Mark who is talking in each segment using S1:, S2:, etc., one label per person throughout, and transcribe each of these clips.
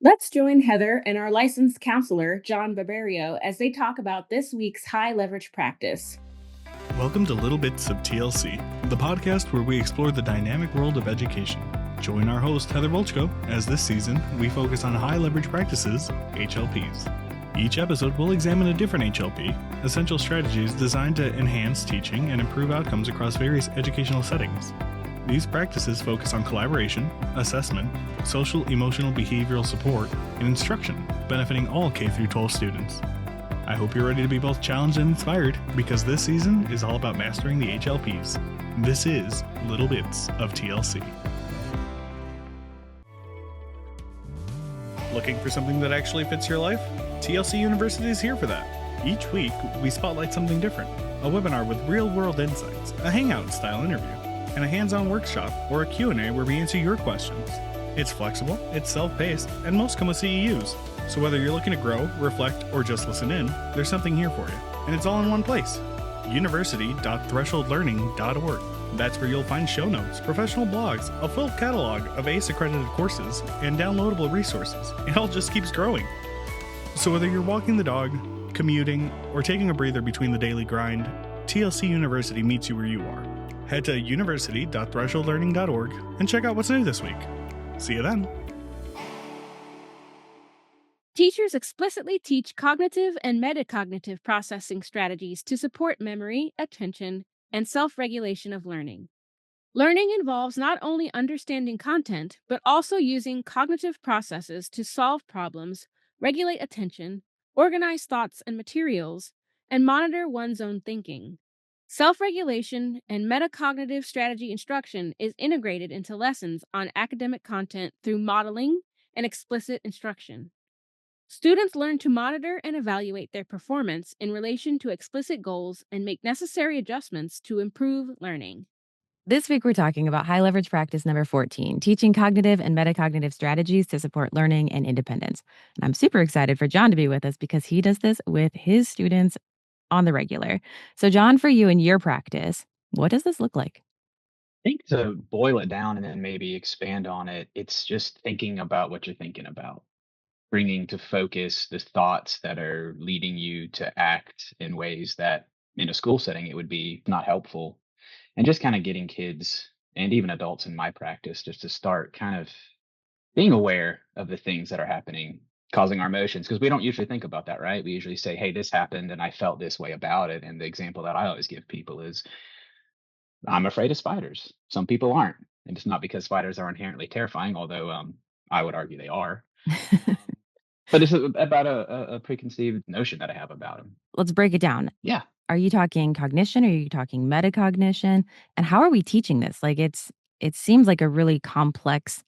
S1: Let's join Heather and our licensed counselor, John Barberio, as they talk about this week's high leverage practice.
S2: Welcome to Little Bits of TLC, the podcast where we explore the dynamic world of education. Join our host, Heather Volchko, as this season we focus on high leverage practices, HLPs. Each episode will examine a different HLP, essential strategies designed to enhance teaching and improve outcomes across various educational settings. These practices focus on collaboration, assessment, social, emotional, behavioral support, and instruction, benefiting all K-12 students. I hope you're ready to be both challenged and inspired, because this season is all about mastering the HLPs. This is Little Bits of TLC. Looking for something that actually fits your life? TLC University is here for that. Each week, we spotlight something different. A webinar with real-world insights, a hangout-style interview, and a hands-on workshop or a Q&A where we answer your questions. It's flexible, it's self-paced, and most come with CEUs. So whether you're looking to grow, reflect, or just listen in, there's something here for you. And it's all in one place. university.thresholdlearning.org. That's where you'll find show notes, professional blogs, a full catalog of ACE-accredited courses, and downloadable resources. It all just keeps growing. So whether you're walking the dog, commuting, or taking a breather between the daily grind, TLC University meets you where you are. Head to university.thresholdlearning.org and check out what's new this week. See you then.
S1: Teachers explicitly teach cognitive and metacognitive processing strategies to support memory, attention, and self-regulation of learning. Learning involves not only understanding content, but also using cognitive processes to solve problems, regulate attention, organize thoughts and materials, and monitor one's own thinking. Self-regulation and metacognitive strategy instruction is integrated into lessons on academic content through modeling and explicit instruction. Students learn to monitor and evaluate their performance in relation to explicit goals and make necessary adjustments to improve learning.
S3: This week, we're talking about high leverage practice number 14, teaching cognitive and metacognitive strategies to support learning and independence. And I'm super excited for John to be with us because he does this with his students on the regular. So, John, for you in your practice, what does this look like?
S4: I think to boil it down and then maybe expand on it, it's just thinking about what you're thinking about, bringing to focus the thoughts that are leading you to act in ways that in a school setting it would be not helpful. And just kind of getting kids and even adults in my practice just to start kind of being aware of the things that are happening, causing our emotions, because we don't usually think about that, right? We usually say, hey, this happened and I felt this way about it. And the example that I always give people is, I'm afraid of spiders. Some people aren't. And it's not because spiders are inherently terrifying, although I would argue they are. But it's about a preconceived notion that I have about them.
S3: Let's break it down.
S4: Yeah.
S3: Are you talking cognition? Or are you talking metacognition? And how are we teaching this? Like it seems like a really complex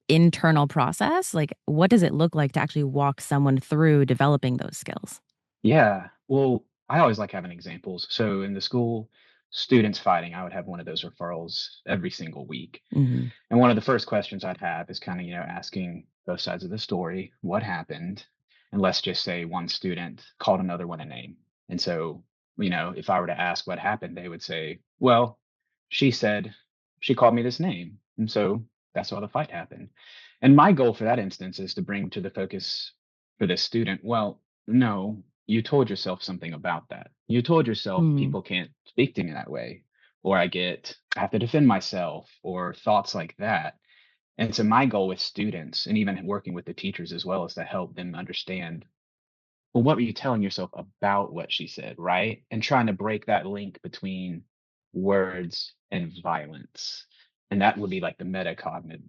S3: internal process. Like, what does it look like to actually walk someone through developing those skills?
S4: Yeah. Well, I always like having examples. So in the school, students fighting, I would have one of those referrals every single week.
S3: Mm-hmm.
S4: And one of the first questions I'd have is kind of, asking both sides of the story, what happened? And let's just say one student called another one a name. And so, if I were to ask what happened, they would say, well, she said she called me this name. And so that's why the fight happened. And my goal for that instance is to bring to the focus for this student, well, no, you told yourself something about that. You told yourself people can't speak to me that way, or I have to defend myself, or thoughts like that. And so my goal with students and even working with the teachers as well is to help them understand, well, what were you telling yourself about what she said, right? And trying to break that link between words and violence. And that would be like the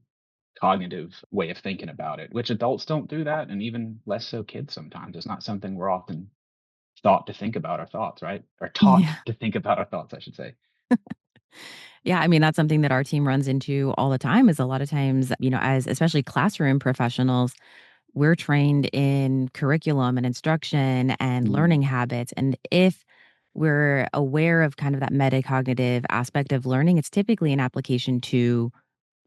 S4: cognitive way of thinking about it, which adults don't do that, and even less so kids sometimes. It's not something we're often thought to think about our thoughts, right? Or taught to think about our thoughts, I should say.
S3: Yeah, I mean, that's something that our team runs into all the time is a lot of times, as especially classroom professionals, we're trained in curriculum and instruction and learning habits. And if we're aware of kind of that metacognitive aspect of learning, it's typically an application to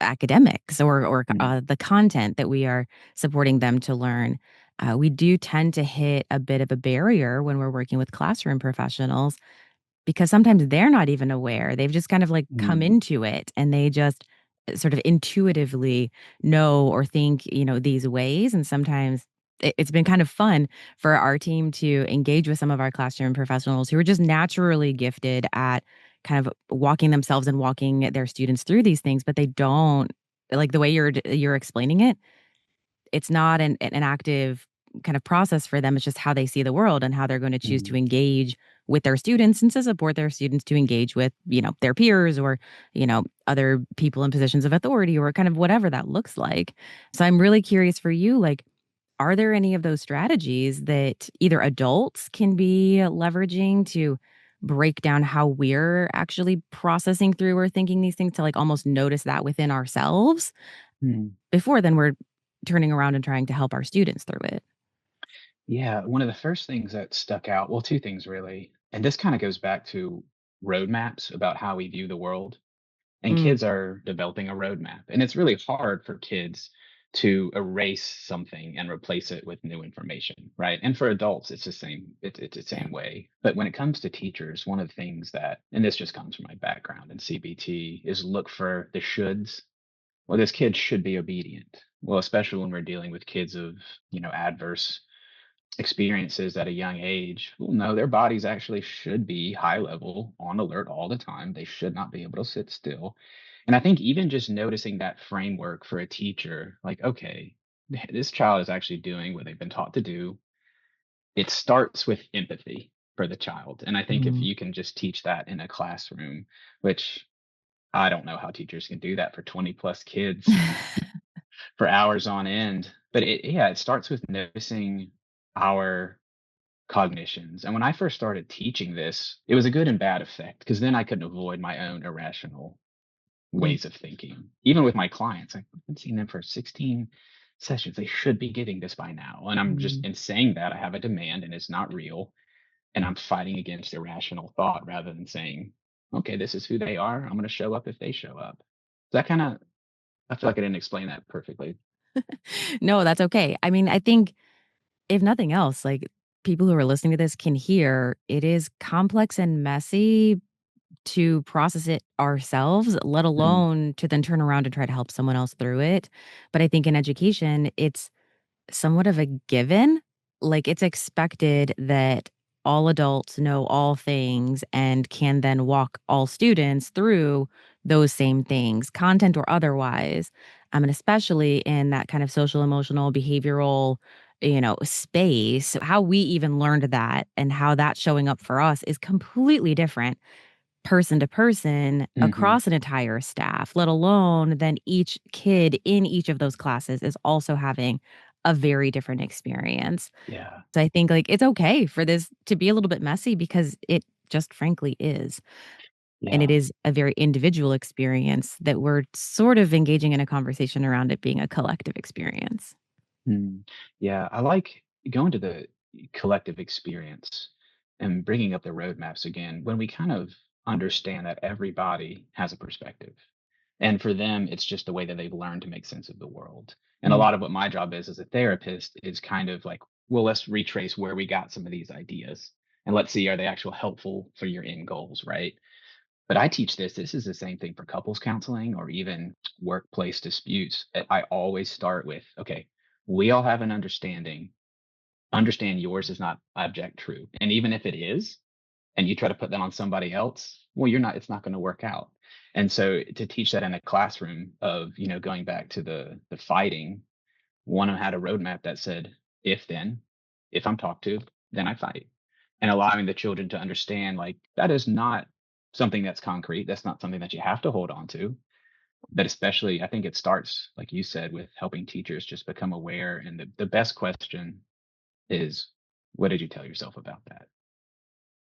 S3: academics or the content that we are supporting them to learn. We do tend to hit a bit of a barrier when we're working with classroom professionals because sometimes they're not even aware. They've just kind of like come into it and they just sort of intuitively know or think, these ways. And sometimes it's been kind of fun for our team to engage with some of our classroom professionals who are just naturally gifted at kind of walking themselves and walking their students through these things, but they don't like the way you're explaining it. It's not an active kind of process for them. It's just how they see the world and how they're going to choose to
S4: Mhm.
S3: engage with their students and to support their students to engage with, their peers or, other people in positions of authority or kind of whatever that looks like. So I'm really curious for you, like, are there any of those strategies that either adults can be leveraging to break down how we're actually processing through or thinking these things to like almost notice that within ourselves
S4: Mhm.
S3: before then we're turning around and trying to help our students through it?
S4: Yeah, one of the first things that stuck out, well, 2 things really, and this kinda goes back to roadmaps about how we view the world, and
S3: Mm,
S4: kids are developing a roadmap, and it's really hard for kids to erase something and replace it with new information, right? And for adults, it's the same, it's the
S3: yeah.
S4: same way. But when it comes to teachers, one of the things that, and this just comes from my background in CBT, is look for the shoulds. Well, this kid should be obedient. Well, especially when we're dealing with kids of, adverse experiences at a young age. Well, no, their bodies actually should be high level, on alert all the time. They should not be able to sit still. And I think even just noticing that framework for a teacher, like, okay, this child is actually doing what they've been taught to do. It starts with empathy for the child. And I think if
S3: Mm.
S4: you can just teach that in a classroom, which I don't know how teachers can do that for 20 plus kids for hours on end. But it starts with noticing our cognitions. And when I first started teaching this, it was a good and bad effect because then I couldn't avoid my own irrational
S3: Mm,
S4: ways of thinking. Even with my clients, I've been seeing them for 16 sessions. They should be getting this by now. And I'm just
S3: mm.
S4: in saying that I have a demand and it's not real. And I'm fighting against irrational thought rather than saying, okay, this is who they are. I'm going to show up if they show up. That kind of, I feel like I didn't explain that perfectly.
S3: No, that's okay. I mean, I think if nothing else, like people who are listening to this can hear it is complex and messy to process it ourselves, let
S4: Mhm.
S3: alone to then turn around and try to help someone else through it. But I think in education, it's somewhat of a given. Like it's expected that all adults know all things and can then walk all students through those same things, content or otherwise. And especially in that kind of social, emotional, behavioral, space, how we even learned that and how that's showing up for us is completely different person to person
S4: Mhm.
S3: across an entire staff, let alone then each kid in each of those classes is also having a very different experience.
S4: Yeah.
S3: So I think like it's okay for this to be a little bit messy because it just frankly is. And it
S4: Yeah.
S3: is a very individual experience that we're sort of engaging in a conversation around it being a collective experience.
S4: Mm. Yeah, I like going to the collective experience and bringing up the roadmaps again when we kind of understand that everybody has a perspective. And for them, it's just the way that they've learned to make sense of the world. And a
S3: Mm,
S4: lot of what my job is as a therapist is kind of like, well, let's retrace where we got some of these ideas and let's see, are they actual helpful for your end goals, right? But I teach this. This is the same thing for couples counseling or even workplace disputes. I always start with, okay, we all have an understanding. Understand yours is not object true. And even if it is, and you try to put that on somebody else, well, it's not going to work out. And so to teach that in a classroom of, going back to the fighting, one of them had a roadmap that said, if then, if I'm talked to, then I fight. And allowing the children to understand like that is not something that's concrete. That's not something that you have to hold on to. But especially I think it starts, like you said, with helping teachers just become aware. And the best question is, what did you tell yourself about that?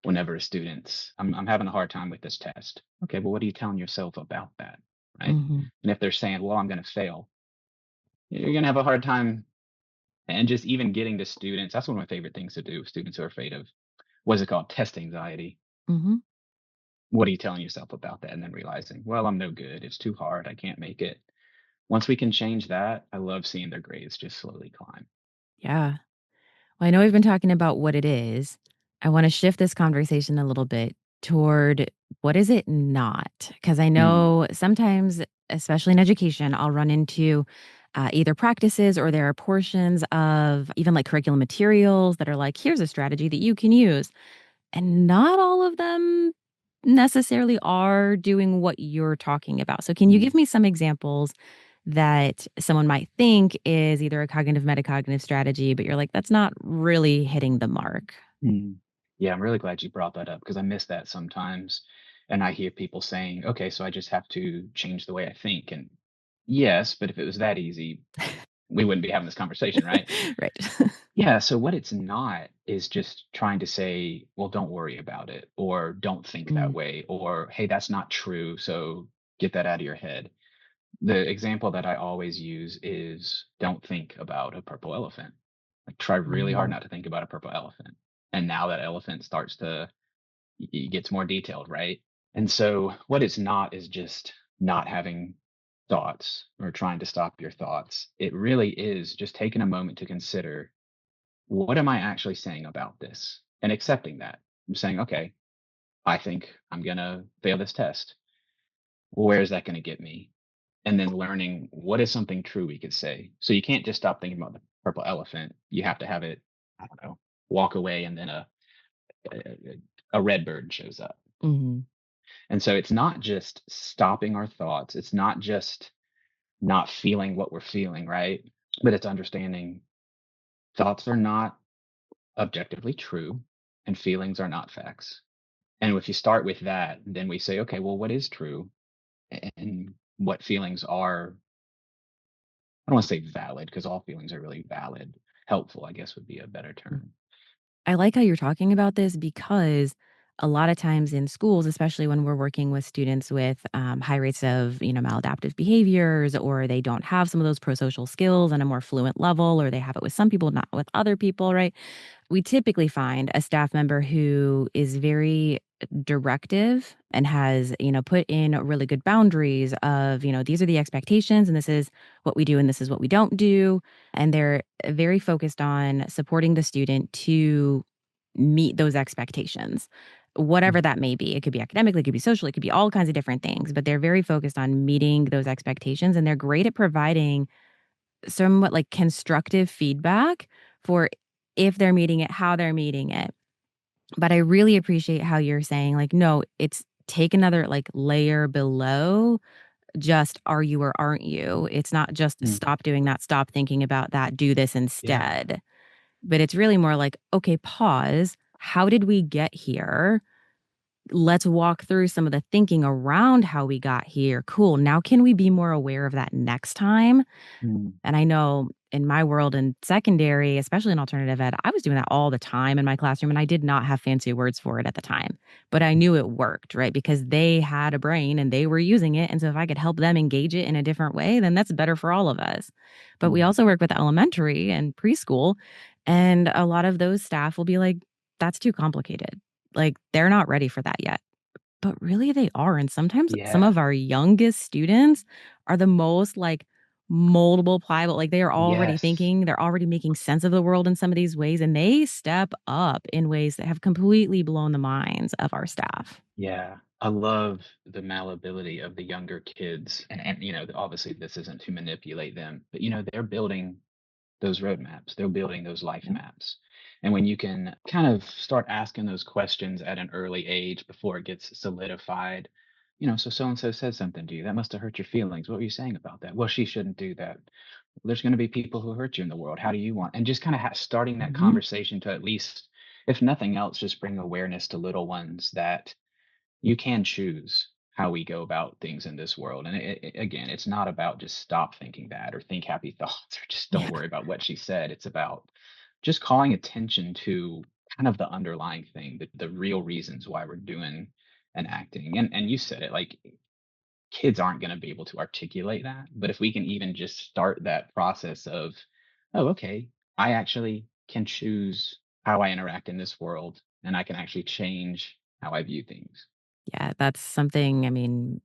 S4: Whenever a student's, I'm having a hard time with this test. Okay, well, what are you telling yourself about that? Right.
S3: mhm.
S4: And if they're saying, well, I'm going to fail, you're going to have a hard time. And just even getting to students, that's one of my favorite things to do. Students who are afraid of, what is it called? Test anxiety.
S3: Mhm.
S4: What are you telling yourself about that? And then realizing, well, I'm no good. It's too hard. I can't make it. Once we can change that, I love seeing their grades just slowly climb.
S3: Yeah. Well, I know we've been talking about what it is. I want to shift this conversation a little bit toward what is it not? Because I
S4: Mm,
S3: know sometimes especially in education, I'll run into either practices or there are portions of even like curriculum materials that are like, here's a strategy that you can use. And not all of them necessarily are doing what you're talking about. So, can you give
S4: Mm,
S3: me some examples that someone might think is either a cognitive metacognitive strategy, but you're like, that's not really hitting the mark?
S4: mm. Yeah, I'm really glad you brought that up because I miss that sometimes. And I hear people saying, okay, so I just have to change the way I think. And yes, but if it was that easy, we wouldn't be having this conversation, right?
S3: Right.
S4: Yeah, so what it's not is just trying to say, well, don't worry about it, or don't think that
S3: Mm,
S4: way, or hey, that's not true. So get that out of your head. The example that I always use is don't think about a purple elephant. Like try really hard
S3: mm,
S4: not to think about a purple elephant. And now that elephant starts to it gets more detailed, right? And so what it's not is just not having thoughts or trying to stop your thoughts. It really is just taking a moment to consider what am I actually saying about this and accepting that. I'm saying, okay, I think I'm going to fail this test. Where is that going to get me? And then learning what is something true we could say. So you can't just stop thinking about the purple elephant. You have to have it, I don't know, walk away and then a, a red bird shows up.
S3: mhm.
S4: And so it's not just stopping our thoughts. It's not just not feeling what we're feeling, right? But it's understanding thoughts are not objectively true and feelings are not facts. And if you start with that, then we say, okay, well, what is true and what feelings are, I don't want to say valid because all feelings are really valid. Helpful, I guess would be a better term.
S3: I like how you're talking about this because a lot of times in schools, especially when we're working with students with high rates of, maladaptive behaviors, or they don't have some of those pro-social skills on a more fluent level, or they have it with some people, not with other people, right? We typically find a staff member who is very directive and has, put in really good boundaries of, these are the expectations and this is what we do and this is what we don't do. And they're very focused on supporting the student to meet those expectations. Whatever
S4: Mm,
S3: that may be. It could be academically, it could be social, it could be all kinds of different things, but they're very focused on meeting those expectations and they're great at providing somewhat like constructive feedback for if they're meeting it, how they're meeting it. But I really appreciate how you're saying, like, no, it's take another like layer below just are you or aren't you. It's not just
S4: mm,
S3: stop doing that, stop thinking about that, do this
S4: yeah.
S3: instead. But it's really more like, okay, pause. How did we get here? Let's walk through some of the thinking around how we got here. Cool. Now, can we be more aware of that next time?
S4: Mm,
S3: And I know in my world in secondary, especially in alternative ed, I was doing that all the time in my classroom and I did not have fancy words for it at the time. But I knew it worked, right? Because they had a brain and they were using it. And so if I could help them engage it in a different way, then that's better for all of us. But we
S4: mm,
S3: also work with elementary and preschool. And a lot of those staff will be like, that's too complicated. Like they're not ready for that yet. But really they are, and sometimes some
S4: yeah.
S3: of our youngest students are the most, like, moldable, pliable, like, they are already
S4: Yes.
S3: thinking, they're already making sense of the world in some of these ways, and they step up in ways that have completely blown the minds of our staff.
S4: Yeah, I love the malleability of the younger kids, and obviously this isn't to manipulate them, but they're building those roadmaps, they're building those life
S3: Yep.
S4: maps, and when you can kind of start asking those questions at an early age before it gets solidified, so and so said something to you that must have hurt your feelings. What were you saying about that? Well, she shouldn't do that. There's going to be people who hurt you in the world. How do you want? And just kind of starting that
S3: Mhm.
S4: conversation to at least, if nothing else, just bring awareness to little ones that you can choose how we go about things in this world. And again, it's not about just stop thinking that or think happy thoughts or just don't
S3: Yeah.
S4: worry about what she said. It's about just calling attention to kind of the underlying thing, the real reasons why we're doing and acting. And you said it, like kids aren't going to be able to articulate that. But if we can even just start that process of, oh, okay, I actually can choose how I interact in this world and I can actually change how I view things.
S3: Yeah, that's something, I mean,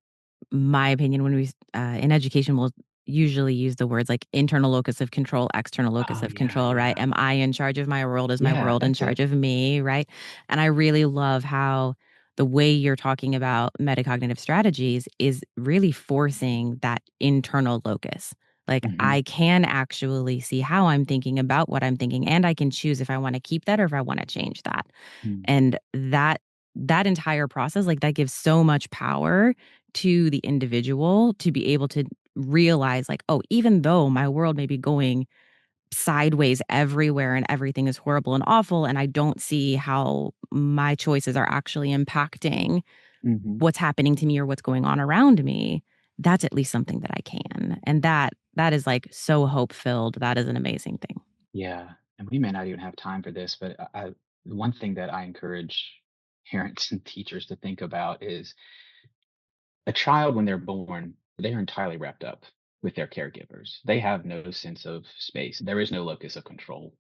S3: my opinion when we in education we'll usually use the words like internal locus of control, external locus
S4: Oh,
S3: of
S4: yeah,
S3: control, right?
S4: yeah.
S3: Am I in charge of my world? Is my
S4: Yeah,
S3: world in
S4: that's
S3: charge
S4: it.
S3: of me, right? And I really love how the way you're talking about metacognitive strategies is really forcing that internal locus. Like,
S4: Mhm.
S3: I can actually see how I'm thinking about what I'm thinking, and I can choose if I want to keep that or if I want to change that.
S4: Mm.
S3: And that entire process, like, that gives so much power to the individual to be able to realize, like, oh, even though my world may be going sideways everywhere and everything is horrible and awful, and I don't see how my choices are actually impacting
S4: Mhm.
S3: what's happening to me or what's going on around me, that's at least something that I can. And that is, like, so hope-filled. That is an amazing thing.
S4: Yeah, and we may not even have time for this, but one thing that I encourage parents and teachers to think about is a child when they're born, they are entirely wrapped up with their caregivers. They have no sense of space. There is no locus of control.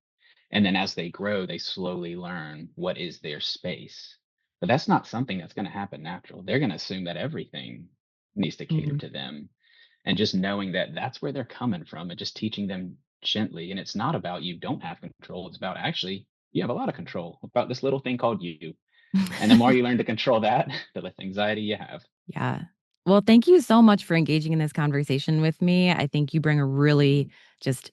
S4: And then as they grow, they slowly learn what is their space. But that's not something that's going to happen natural. They're going to assume that everything needs to cater
S3: Mhm.
S4: to them. And just knowing that that's where they're coming from and just teaching them gently. And it's not about you don't have control. It's about actually you have a lot of control about this little thing called you. And the more you learn to control that, the less anxiety you have.
S3: Yeah. Well, thank you so much for engaging in this conversation with me. I think you bring a really just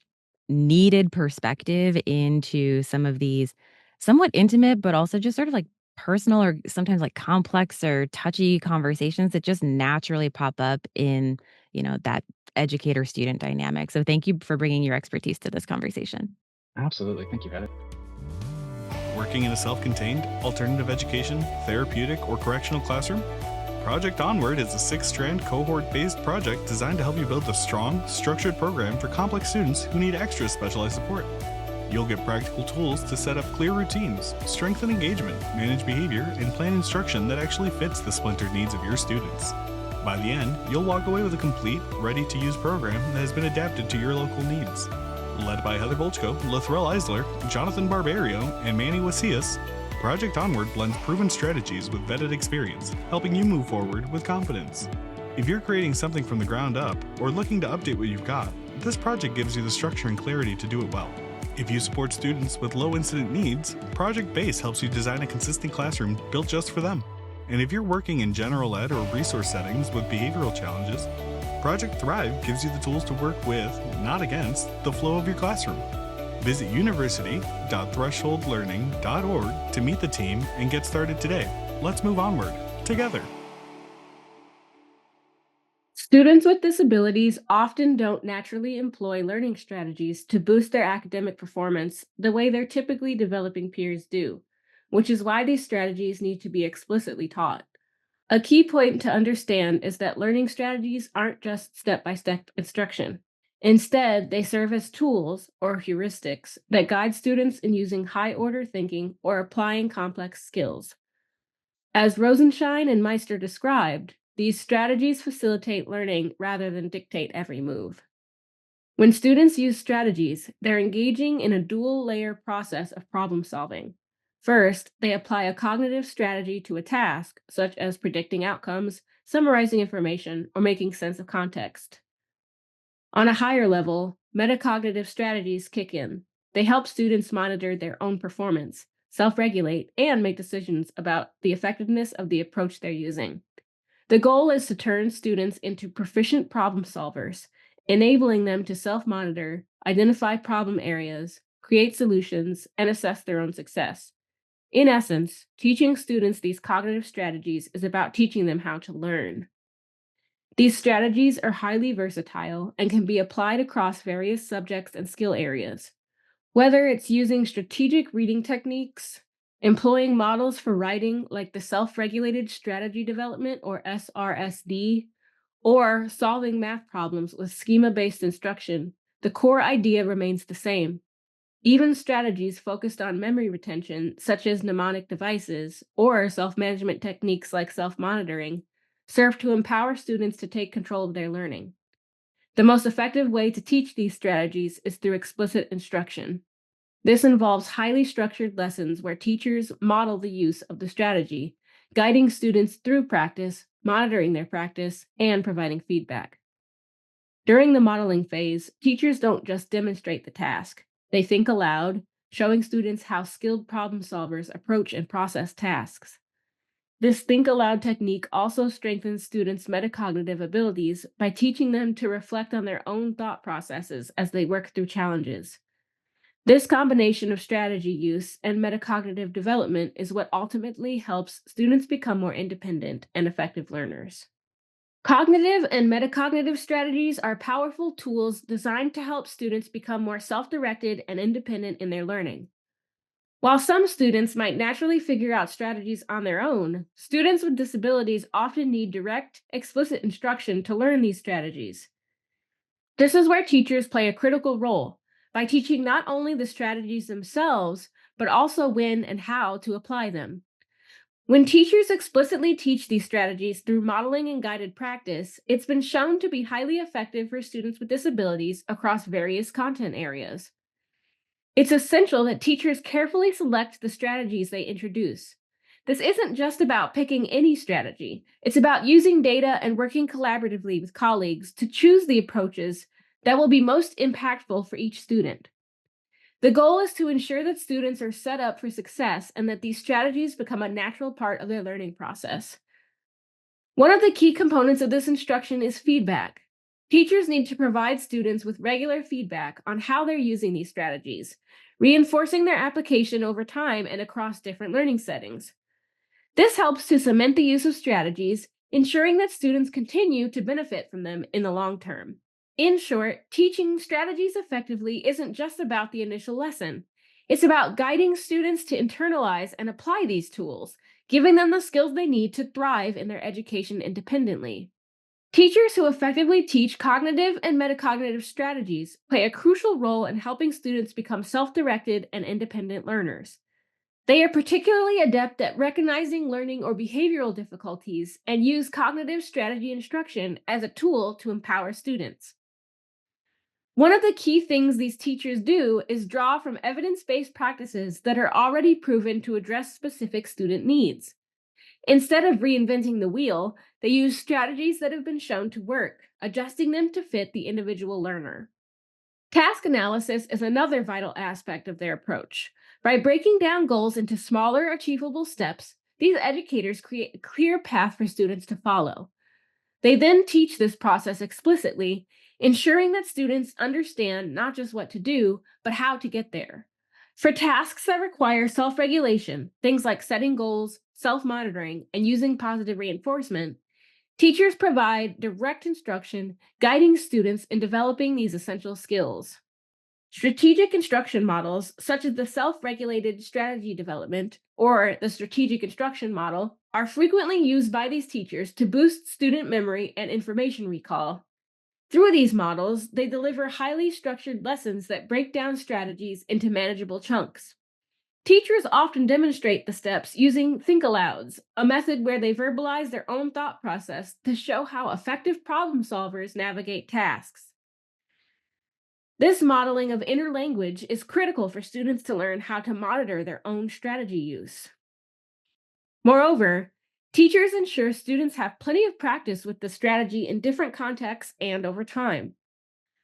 S3: needed perspective into some of these somewhat intimate, but also just sort of like personal or sometimes like complex or touchy conversations that just naturally pop up in, that educator student dynamic. So thank you for bringing your expertise to this conversation.
S4: Absolutely. Thank you, Heather.
S2: Working in a self contained, alternative education, therapeutic, or correctional classroom? Project Onward is a 6-strand cohort based project designed to help you build a strong, structured program for complex students who need extra specialized support. You'll get practical tools to set up clear routines, strengthen engagement, manage behavior, and plan instruction that actually fits the splintered needs of your students. By the end, you'll walk away with a complete, ready to use program that has been adapted to your local needs. Led by Heather Bolchko, Lathrell Eisler, Jonathan Barbario, and Manny Wasias, Project Onward blends proven strategies with vetted experience, helping you move forward with confidence. If you're creating something from the ground up or looking to update what you've got, this project gives you the structure and clarity to do it well. If you support students with low incident needs, Project Base helps you design a consistent classroom built just for them. And if you're working in general ed or resource settings with behavioral challenges, Project Thrive gives you the tools to work with, not against, the flow of your classroom. Visit university.thresholdlearning.org to meet the team and get started today. Let's move onward, together.
S1: Students with disabilities often don't naturally employ learning strategies to boost their academic performance the way their typically developing peers do, which is why these strategies need to be explicitly taught. A key point to understand is that learning strategies aren't just step by step instruction. Instead, they serve as tools or heuristics that guide students in using high order thinking or applying complex skills. As Rosenshine and Meister described, these strategies facilitate learning rather than dictate every move. When students use strategies, they're engaging in a dual layer process of problem solving. First, they apply a cognitive strategy to a task, such as predicting outcomes, summarizing information, or making sense of context. On a higher level, metacognitive strategies kick in. They help students monitor their own performance, self regulate, and make decisions about the effectiveness of the approach they're using. The goal is to turn students into proficient problem solvers, enabling them to self monitor, identify problem areas, create solutions, and assess their own success. In essence, teaching students these cognitive strategies is about teaching them how to learn. These strategies are highly versatile and can be applied across various subjects and skill areas. Whether it's using strategic reading techniques, employing models for writing like the Self Regulated Strategy Development or SRSD, or solving math problems with schema based instruction, the core idea remains the same. Even strategies focused on memory retention, such as mnemonic devices or self management techniques like self monitoring, serve to empower students to take control of their learning. The most effective way to teach these strategies is through explicit instruction. This involves highly structured lessons where teachers model the use of the strategy, guiding students through practice, monitoring their practice, and providing feedback. During the modeling phase, teachers don't just demonstrate the task, they think aloud, showing students how skilled problem solvers approach and process tasks. This think aloud technique also strengthens students' metacognitive abilities by teaching them to reflect on their own thought processes as they work through challenges. This combination of strategy use and metacognitive development is what ultimately helps students become more independent and effective learners. Cognitive and metacognitive strategies are powerful tools designed to help students become more self directed and independent in their learning. While some students might naturally figure out strategies on their own, students with disabilities often need direct, explicit instruction to learn these strategies. This is where teachers play a critical role by teaching not only the strategies themselves, but also when and how to apply them. When teachers explicitly teach these strategies through modeling and guided practice, it's been shown to be highly effective for students with disabilities across various content areas. It's essential that teachers carefully select the strategies they introduce. This isn't just about picking any strategy, it's about using data and working collaboratively with colleagues to choose the approaches that will be most impactful for each student. The goal is to ensure that students are set up for success and that these strategies become a natural part of their learning process. One of the key components of this instruction is feedback. Teachers need to provide students with regular feedback on how they're using these strategies, reinforcing their application over time and across different learning settings. This helps to cement the use of strategies, ensuring that students continue to benefit from them in the long term. In short, teaching strategies effectively isn't just about the initial lesson. It's about guiding students to internalize and apply these tools, giving them the skills they need to thrive in their education independently. Teachers who effectively teach cognitive and metacognitive strategies play a crucial role in helping students become self directed and independent learners. They are particularly adept at recognizing learning or behavioral difficulties and use cognitive strategy instruction as a tool to empower students. One of the key things these teachers do is draw from evidence based practices that are already proven to address specific student needs. Instead of reinventing the wheel, they use strategies that have been shown to work, adjusting them to fit the individual learner. Task analysis is another vital aspect of their approach. By breaking down goals into smaller, achievable steps, these educators create a clear path for students to follow. They then teach this process explicitly, ensuring that students understand not just what to do, but how to get there. For tasks that require self regulation, things like setting goals, self monitoring, and using positive reinforcement, teachers provide direct instruction, guiding students in developing these essential skills. Strategic instruction models, such as the self regulated strategy development or the strategic instruction model, are frequently used by these teachers to boost student memory and information recall. Through these models, they deliver highly structured lessons that break down strategies into manageable chunks. Teachers often demonstrate the steps using think alouds, a method where they verbalize their own thought process to show how effective problem solvers navigate tasks. This modeling of inner language is critical for students to learn how to monitor their own strategy use. Moreover, teachers ensure students have plenty of practice with the strategy in different contexts and over time.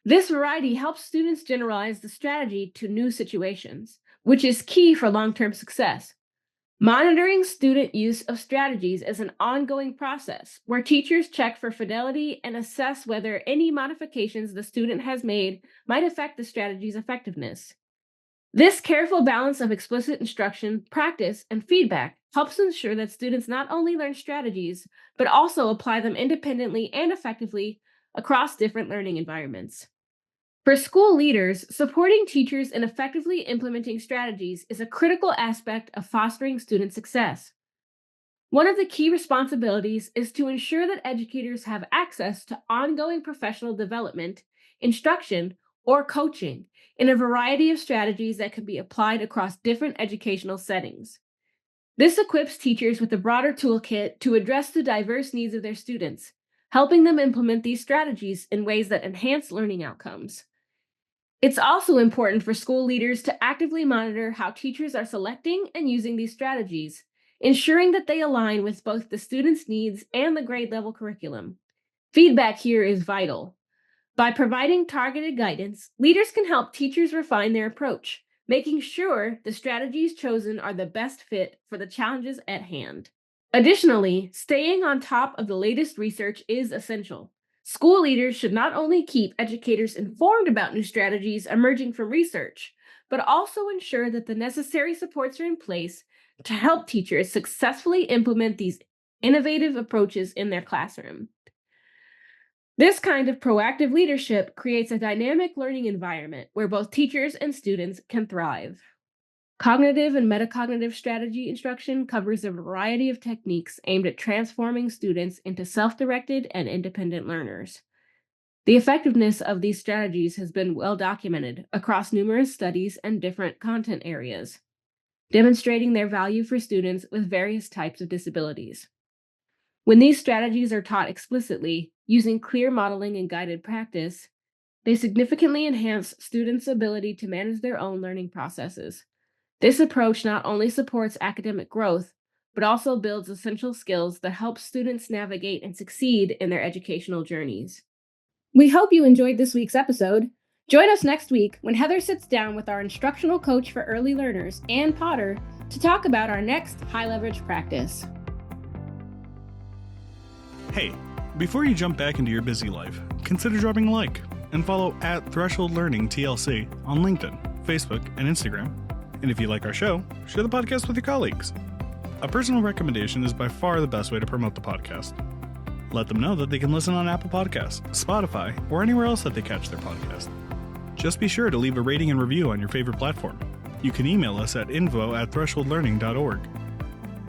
S1: This variety helps students generalize the strategy to new situations, which is key for long term success. Monitoring student use of strategies is an ongoing process where teachers check for fidelity and assess whether any modifications the student has made might affect the strategy's effectiveness. This careful balance of explicit instruction, practice, and feedback helps ensure that students not only learn strategies, but also apply them independently and effectively across different learning environments. For school leaders, supporting teachers in effectively implementing strategies is a critical aspect of fostering student success. One of the key responsibilities is to ensure that educators have access to ongoing professional development, instruction, or coaching in a variety of strategies that can be applied across different educational settings. This equips teachers with a broader toolkit to address the diverse needs of their students, helping them implement these strategies in ways that enhance learning outcomes. It's also important for school leaders to actively monitor how teachers are selecting and using these strategies, ensuring that they align with both the students' needs and the grade level curriculum. Feedback here is vital. By providing targeted guidance, leaders can help teachers refine their approach, making sure the strategies chosen are the best fit for the challenges at hand. Additionally, staying on top of the latest research is essential. School leaders should not only keep educators informed about new strategies emerging from research, but also ensure that the necessary supports are in place to help teachers successfully implement these innovative approaches in their classroom. This kind of proactive leadership creates a dynamic learning environment where both teachers and students can thrive. Cognitive and metacognitive strategy instruction covers a variety of techniques aimed at transforming students into self directed and independent learners. The effectiveness of these strategies has been well documented across numerous studies and different content areas, demonstrating their value for students with various types of disabilities. When these strategies are taught explicitly, using clear modeling and guided practice, they significantly enhance students' ability to manage their own learning processes. This approach not only supports academic growth, but also builds essential skills that help students navigate and succeed in their educational journeys. We hope you enjoyed this week's episode. Join us next week when Heather sits down with our instructional coach for early learners, Ann Potter, to talk about our next high leverage practice.
S2: Hey, before you jump back into your busy life, consider dropping a like and follow at Threshold Learning TLC on LinkedIn, Facebook, and Instagram. And if you like our show, share the podcast with your colleagues. A personal recommendation is by far the best way to promote the podcast. Let them know that they can listen on Apple Podcasts, Spotify, or anywhere else that they catch their podcast. Just be sure to leave a rating and review on your favorite platform. You can email us at info@thresholdlearning.org.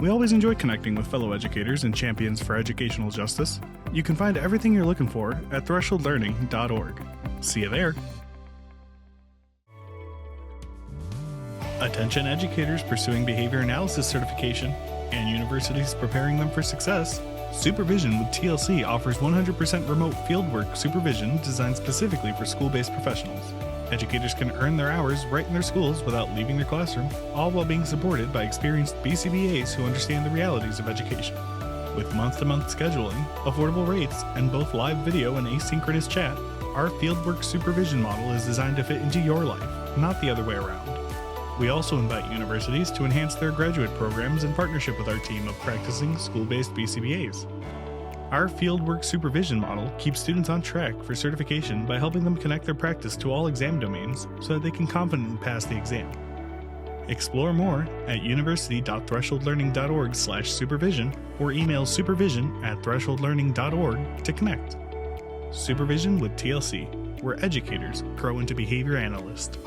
S2: We always enjoy connecting with fellow educators and champions for educational justice. You can find everything you're looking for at thresholdlearning.org. See you there. Attention educators pursuing behavior analysis certification and universities preparing them for success. Supervision with TLC offers 100% remote fieldwork supervision designed specifically for school-based professionals. Educators can earn their hours right in their schools without leaving their classroom, all while being supported by experienced BCBAs who understand the realities of education. With month-to-month scheduling, affordable rates, and both live video and asynchronous chat, our fieldwork supervision model is designed to fit into your life, not the other way around. We also invite universities to enhance their graduate programs in partnership with our team of practicing school-based BCBAs. Our fieldwork supervision model keeps students on track for certification by helping them connect their practice to all exam domains so that they can confidently pass the exam. Explore more at university.thresholdlearning.org/supervision or email supervision@thresholdlearning.org to connect. Supervision with TLC, where educators grow into behavior analysts.